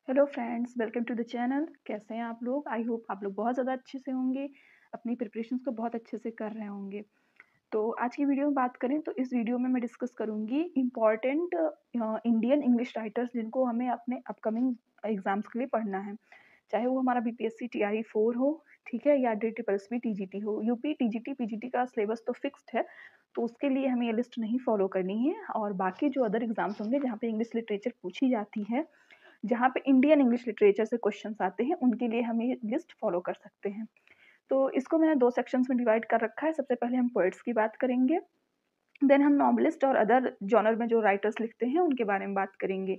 Hello friends, welcome to the channel. कैसे हैं आप लोग? आई होप आप लोग बहुत ज़्यादा अच्छे से होंगे, अपनी प्रिपरेशंस को बहुत अच्छे से कर रहे होंगे। तो आज की वीडियो में बात करें तो इस वीडियो में मैं डिस्कस करूंगी इम्पॉर्टेंट इंडियन इंग्लिश राइटर्स जिनको हमें अपने अपकमिंग एग्जाम्स के लिए पढ़ना है। चाहे वो हमारा बीपीएससी टीआरई 4 हो, ठीक है, या DSSB टीजीटी हो। यूपी टीजीटी पीजीटी का सिलेबस तो फिक्स्ड है, तो उसके लिए हमें ये लिस्ट नहीं फॉलो करनी है। और बाकी जो अदर एग्जाम्स होंगे जहाँ पे इंग्लिश लिटरेचर पूछी जाती है, जहाँ पे इंडियन इंग्लिश लिटरेचर से क्वेश्चंस आते हैं, उनके लिए हम ये लिस्ट फॉलो कर सकते हैं। तो इसको मैंने 2 सेक्शंस में डिवाइड कर रखा है। सबसे पहले हम पोएट्स की बात करेंगे, देन हम नॉवेलिस्ट और अदर जॉनर में जो राइटर्स लिखते हैं उनके बारे में बात करेंगे,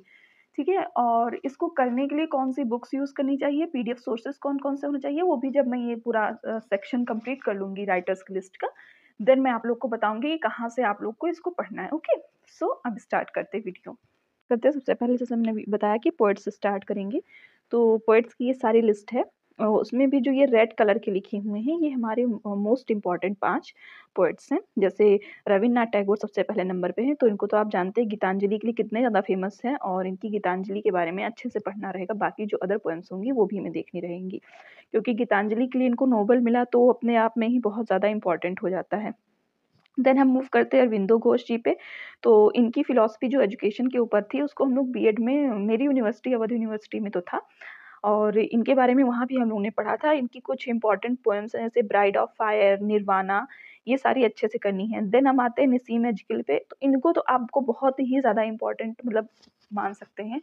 ठीक है। और इसको करने के लिए कौन सी बुक्स यूज़ करनी चाहिए, पीडीएफ सोर्सेज कौन-कौन से होने चाहिए, वो भी जब मैं ये पूरा सेक्शन कंप्लीट कर लूँगी राइटर्स की लिस्ट का, देन मैं आप लोग को बताऊँगी कि कहाँ से आप लोग को इसको पढ़ना है। ओके, सो अब स्टार्ट करते हैं वीडियो। करते हैं। सबसे पहले जैसे मैंने अभी बताया कि पोएट्स से स्टार्ट करेंगे, तो पोएट्स की ये सारी लिस्ट है। उसमें भी जो ये रेड कलर के लिखे हुए हैं, ये हमारे मोस्ट इम्पॉर्टेंट 5 पोएट्स हैं। जैसे रवीन्द्रनाथ टैगोर सबसे पहले नंबर पे हैं, तो इनको तो आप जानते हैं गीतांजलि के लिए कितने ज़्यादा फेमस हैं, और इनकी गीतांजलि के बारे में अच्छे से पढ़ना रहेगा। बाकी जो अदर पोएम्स होंगी वो भी हमें देखनी रहेंगी, क्योंकि गीतांजलि के लिए इनको नोबेल मिला तो अपने आप में ही बहुत ज़्यादा इम्पोर्टेंट हो जाता है। देन हम मूव करते हैं अरविंदो घोष जी पे। तो इनकी फ़िलॉसफ़ी जो एजुकेशन के ऊपर थी, उसको हम लोग बीएड में, मेरी यूनिवर्सिटी अवध यूनिवर्सिटी में तो था, और इनके बारे में वहाँ भी हम लोगों ने पढ़ा था। इनकी कुछ इम्पोर्टेंट पोएम्स हैं जैसे ब्राइड ऑफ फायर, निर्वाणा, ये सारी अच्छे से करनी है। देन हम आते हैं नसीम एजकिल पे, तो इनको तो आपको बहुत ही ज़्यादा इम्पोर्टेंट मतलब मान सकते हैं,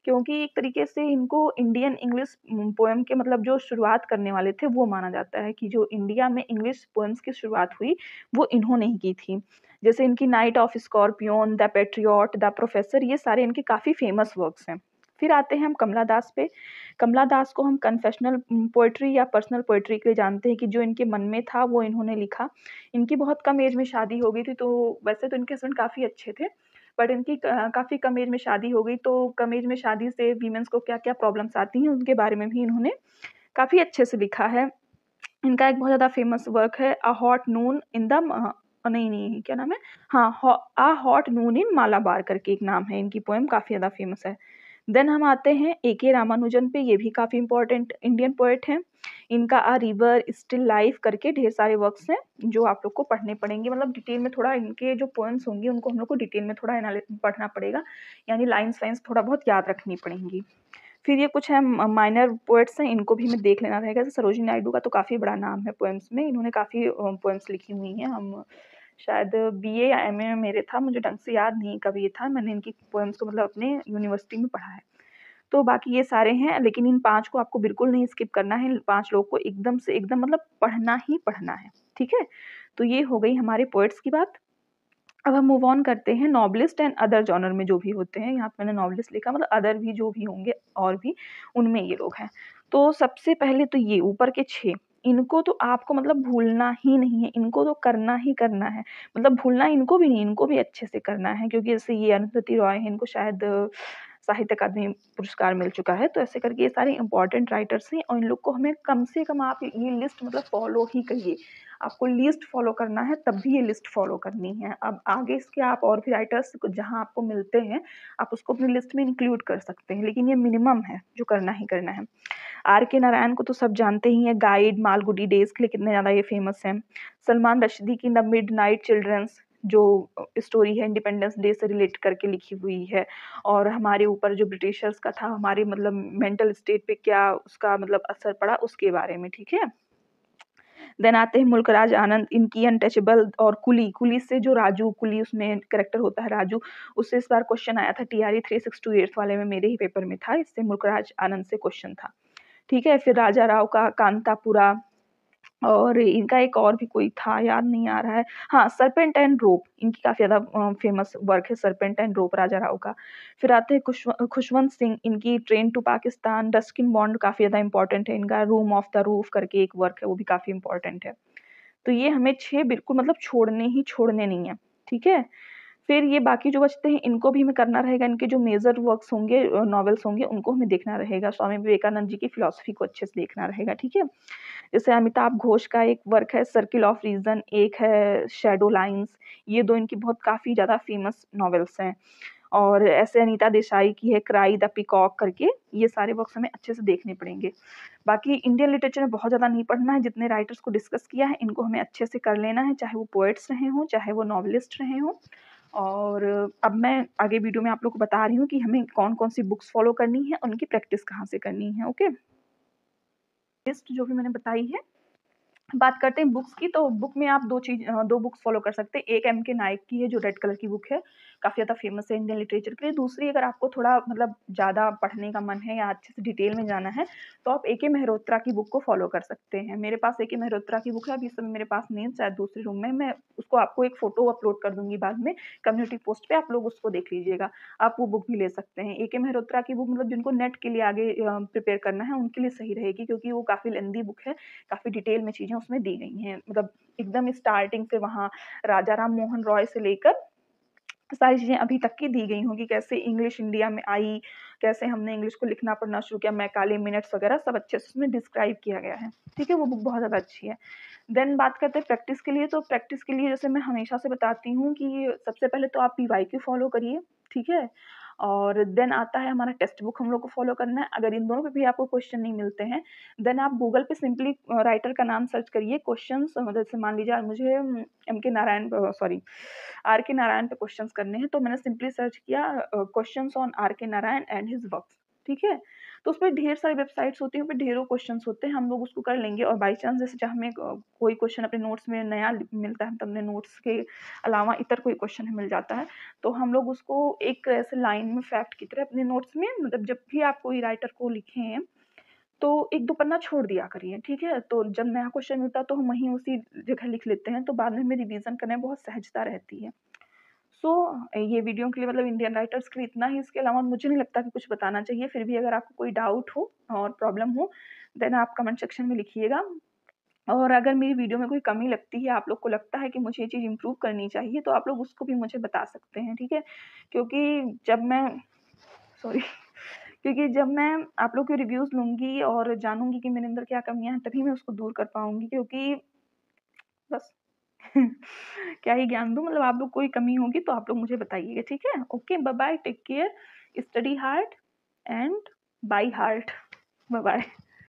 क्योंकि एक तरीके से इनको इंडियन इंग्लिश पोएम के मतलब जो शुरुआत करने वाले थे वो माना जाता है, कि जो इंडिया में इंग्लिश पोएम्स की शुरुआत हुई वो इन्होंने ही की थी। जैसे इनकी Knight of Scorpion, the Patriot, the Professor, ये सारे इनके काफ़ी फेमस वर्क्स हैं। फिर आते हैं हम कमला दास पे। कमला दास को हम कन्फेशनल पोएट्री या पर्सनल पोएट्री के लिए जानते हैं, कि जो इनके मन में था वो इन्होंने लिखा। इनकी बहुत कम एज में शादी हो गई थी, तो वैसे तो इनके हस्बैंड काफ़ी अच्छे थे, बट इनकी काफ़ी कम एज में शादी हो गई, तो कम एज में शादी से वीमेंस को क्या-क्या प्रॉब्लम्स आती हैं, उनके बारे में भी इन्होंने काफ़ी अच्छे से लिखा है। इनका एक बहुत ज़्यादा फ़ेमस वर्क है a hot Noon in the नहीं, क्या नाम है? हाँ, अ हॉट नून इन मालाबार करके एक नाम है, इनकी पोएम काफ़ी ज़्यादा फ़ेमस है। देन हम आते हैं ए.के. रामानुजन पे, ये भी काफ़ी इम्पोर्टेंट इंडियन पोएट हैं। इनका अ रिवर, स्टिल लाइफ करके ढेर सारे वर्क्स हैं, जो आप लोग को पढ़ने पड़ेंगे। मतलब डिटेल में थोड़ा इनके जो पोएम्स होंगी, उनको हम लोग को डिटेल में थोड़ा पढ़ना पड़ेगा, यानी लाइन्स-वाइन्स थोड़ा बहुत याद रखनी पड़ेंगी। फिर ये कुछ है माइनर पोएट्स हैं, इनको भी हमें देख लेना रहेगा। जैसे सरोजिनी नायडू का तो काफ़ी बड़ा नाम है पोएम्स में, इन्होंने काफ़ी पोएम्स लिखी हुई हैं। हम शायद बीए या एमए में मेरे था, मुझे ढंग से याद नहीं कब ये था, मैंने इनकी पोएम्स को मतलब अपने यूनिवर्सिटी में पढ़ा है। तो बाकी ये सारे हैं, लेकिन इन 5 को आपको बिल्कुल नहीं स्किप करना है। इन 5 लोग को एकदम से एकदम मतलब पढ़ना ही पढ़ना है, ठीक है? तो ये हो गई हमारे पोएट्स की बात। अब हम मूव ऑन करते हैं नॉवेलिस्ट एंड अदर जॉनर में जो भी होते हैं। यहाँ पे मैंने नॉवेलिस्ट लिखा, मतलब अदर भी जो भी होंगे और भी, उनमें ये लोग हैं। तो सबसे पहले तो ये ऊपर के 6, इनको तो आपको मतलब भूलना ही नहीं है, इनको तो करना ही करना है। मतलब भूलना इनको भी नहीं, इनको भी अच्छे से करना है, क्योंकि जैसे ये अरुंधति रॉय हैं, इनको शायद साहित्य अकादमी पुरस्कार मिल चुका है। तो ऐसे करके ये सारे इम्पोर्टेंट राइटर्स हैं, और इन लोग को हमें कम से कम आप ये लिस्ट मतलब फॉलो ही करिए। आपको लिस्ट फॉलो करना है, तब भी ये लिस्ट फॉलो करनी है। अब आगे इसके आप और भी राइटर्स जहाँ आपको मिलते हैं, आप उसको अपनी लिस्ट में इंक्लूड कर सकते हैं, लेकिन ये मिनिमम है जो करना ही करना है। आर के नारायण को तो सब जानते ही हैं, गाइड, मालगुडी डेज़ के लिए कितने ज़्यादा ये फेमस हैं। सलमान रश्दी की द मिडनाइट चिल्ड्रंस जो स्टोरी है, इंडिपेंडेंस डे से रिलेट करके लिखी हुई है, और हमारे ऊपर जो ब्रिटिशर्स का था, हमारे मतलब मेंटल स्टेट पे क्या उसका मतलब असर पड़ा, उसके बारे में, ठीक है। देन आते हैं मुल्कराज आनंद, इनकी अनटचेबल, और कुली, कुली से जो राजू, कुली उसमें कैरेक्टर होता है राजू, उससे इस बार क्वेश्चन आया था टीआरई 3628 वाले में, मेरे ही पेपर में था, इससे मुल्कराज आनंद से क्वेश्चन था, ठीक है। फिर राजा राव का कांतापुरा, और इनका एक और भी कोई था, याद नहीं आ रहा है। हाँ, सर्पेंट एंड रोप, इनकी काफ़ी ज़्यादा फेमस वर्क है serpent and rope, Raja Rao का। फिर आते हैं खुशवंत सिंह, इनकी train to Pakistan, Ruskin Bond काफ़ी ज़्यादा इंपॉर्टेंट है, इनका रूम ऑफ द रूफ करके एक वर्क है, वो भी काफ़ी इंपॉर्टेंट है। तो ये हमें 6 बिल्कुल मतलब छोड़ने ही छोड़ने नहीं है, ठीक है? फिर ये बाकी जो बचते हैं, इनको भी हमें करना रहेगा, इनके जो मेजर वर्क्स होंगे, नॉवेल्स होंगे, उनको हमें देखना रहेगा। स्वामी विवेकानंद जी की फिलॉसफी को अच्छे से देखना रहेगा, ठीक है? जैसे अमिताभ घोष का एक वर्क है सर्किल ऑफ रीज़न, एक है शैडो लाइन्स, ये 2 इनकी बहुत काफ़ी ज़्यादा फेमस नॉवेल्स हैं। और ऐसे अनीता देसाई की है क्राई द पीकॉक करके, ये सारे बुक्स हमें अच्छे से देखने पड़ेंगे। बाकी इंडियन लिटरेचर में बहुत ज़्यादा नहीं पढ़ना है, जितने राइटर्स को डिस्कस किया है इनको हमें अच्छे से कर लेना है, चाहे वो पोएट्स रहे हों, चाहे वो नॉवलिस्ट रहे हों। और अब मैं आगे वीडियो में आप लोग को बता रही हूँ कि हमें कौन-कौन सी बुक्स फॉलो करनी है, उनकी प्रैक्टिस कहाँ से करनी है, ओके? लिस्ट जो भी मैंने बताई है। बात करते हैं बुक्स की, तो बुक में आप 2 बुक्स फॉलो कर सकते हैं। एक एम के नायक की है जो रेड कलर की बुक है, काफ़ी ज़्यादा फेमस है इंडियन लिटरेचर के लिए। दूसरी अगर आपको थोड़ा मतलब ज़्यादा पढ़ने का मन है या अच्छे से डिटेल में जाना है, तो आप ए.के. मेहरोत्रा की बुक को फॉलो कर सकते हैं। मेरे पास ए.के. मेहरोत्रा की बुक है, अभी इस समय मेरे पास नहीं है, शायद दूसरे रूम में। मैं उसको आपको एक फ़ोटो अपलोड कर दूँगी बाद में कम्युनिटी पोस्ट पे, आप लोग उसको देख लीजिएगा। आप वो बुक भी ले सकते हैं। ए.के. मेहरोत्रा की बुक मतलब जिनको नेट के लिए आगे प्रिपेयर करना है, उनके लिए सही रहेगी, क्योंकि वो काफ़ी लेंदी बुक है, काफ़ी डिटेल में चीज़ें उसमें दी गई हैं। मतलब एकदम स्टार्टिंग से वहाँ राजा राम मोहन रॉय से लेकर सारी चीज़ें अभी तक की दी गई होंगी, कैसे इंग्लिश इंडिया में आई, कैसे हमने इंग्लिश को लिखना पढ़ना शुरू किया, मैकाले मिनट्स वगैरह सब अच्छे से उसमें डिस्क्राइब किया गया है। ठीक है, वो बुक बहुत ज़्यादा अच्छी है। देन बात करते हैं प्रैक्टिस के लिए, तो प्रैक्टिस के लिए जैसे मैं हमेशा से बताती हूँ कि सबसे पहले तो आप पीवाईक्यू फॉलो करिए, ठीक है? और देन आता है हमारा टेक्स्ट बुक हम लोग को फॉलो करना है। अगर इन दोनों पे भी आपको क्वेश्चन नहीं मिलते हैं, देन आप गूगल पे सिंपली राइटर का नाम सर्च करिए, क्वेश्चंस जैसे मान लीजिए आज मुझे एम के नारायण सॉरी आर के नारायण पे क्वेश्चंस करने हैं, तो मैंने सिंपली सर्च किया क्वेश्चंस ऑन आर के नारायण एंड हिज वर्क्स, ठीक है? तो उसपे ढेर सारी वेबसाइट्स होती हैं, उसपे ढेरों क्वेश्चंस होते हैं, हम लोग उसको कर लेंगे। और बाय चांस जैसे जहाँ हमें कोई क्वेश्चन अपने नोट्स में नया मिलता है, तो अपने नोट्स के अलावा इतर कोई क्वेश्चन हमें मिल जाता है, तो हम लोग उसको एक ऐसे लाइन में फैक्ट की तरह अपने नोट्स में, मतलब जब भी आप कोई राइटर को लिखें, तो 1-2 पन्ना छोड़ दिया करिए, ठीक है? तो जब नया क्वेश्चन मिलता है तो हम वहीं उसी जगह लिख लेते हैं, तो बाद में हमें रिवीज़न करने में बहुत सहजता रहती है। सो ये वीडियो के लिए मतलब इंडियन राइटर्स के लिए इतना ही, इसके अलावा मुझे नहीं लगता कि कुछ बताना चाहिए। फिर भी अगर आपको कोई डाउट हो और प्रॉब्लम हो, देन आप कमेंट सेक्शन में लिखिएगा। और अगर मेरी वीडियो में कोई कमी लगती है, आप लोग को लगता है कि मुझे ये चीज़ इम्प्रूव करनी चाहिए, तो आप लोग उसको भी मुझे बता सकते हैं, ठीक है? क्योंकि जब मैं सॉरी क्योंकि जब मैं आप लोग के रिव्यूज़ लूँगी और जानूँगी कि मेरे अंदर क्या कमियाँ हैं, तभी मैं उसको दूर कर पाऊँगी, क्योंकि बस क्या ही ज्ञान दूँ, मतलब आप लोग कोई कमी होगी तो आप लोग मुझे बताइएगा, ठीक है? Okay, bye bye, take care, study hard and by heart. Bye-bye.